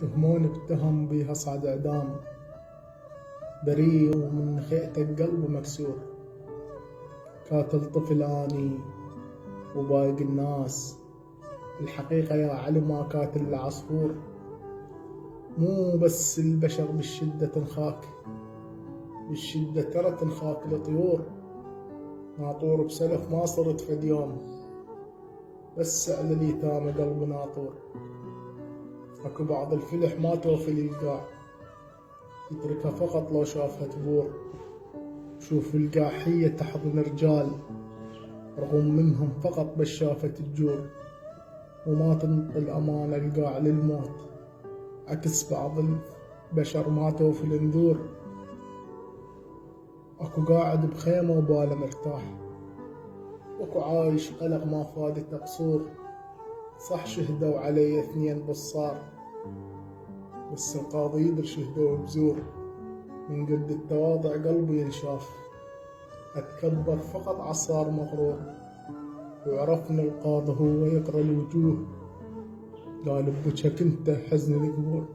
تهموني بتهم بيها صعد إعدام، بريء ومن خيئتك قلبه مكسور. قاتل طفل آني وباقي الناس، الحقيقة يا علي ما قاتل العصفور. مو بس البشر بالشدة تنخاك، بالشدة ترى تنخاك الطيور. ناطور بسلف ما صرت فد يوم، بس على اليتامى قلب ناطور. اكو بعض الفلح ما توفي للقاع، يتركها فقط لو شافها تبور. شوف القاحية تحضن رجال رغم منهم فقط بس شافت تجور، وما تنطي الأمانة القاع للموت. عكس بعض البشر ما توفي الانذور. اكو قاعد بخيمة وباله مرتاح، واكو عايش قلق ما فادته قصور. صح شهدوا علي 2 بصار، بس القاضي يدري شهدوا بزور. من قد التواضع قلبي ينشاف، اتكبر فقط عصار مغرور. وعرفنا القاضي هو يقرا الوجوه، قال بوجهك انت حزن القبور.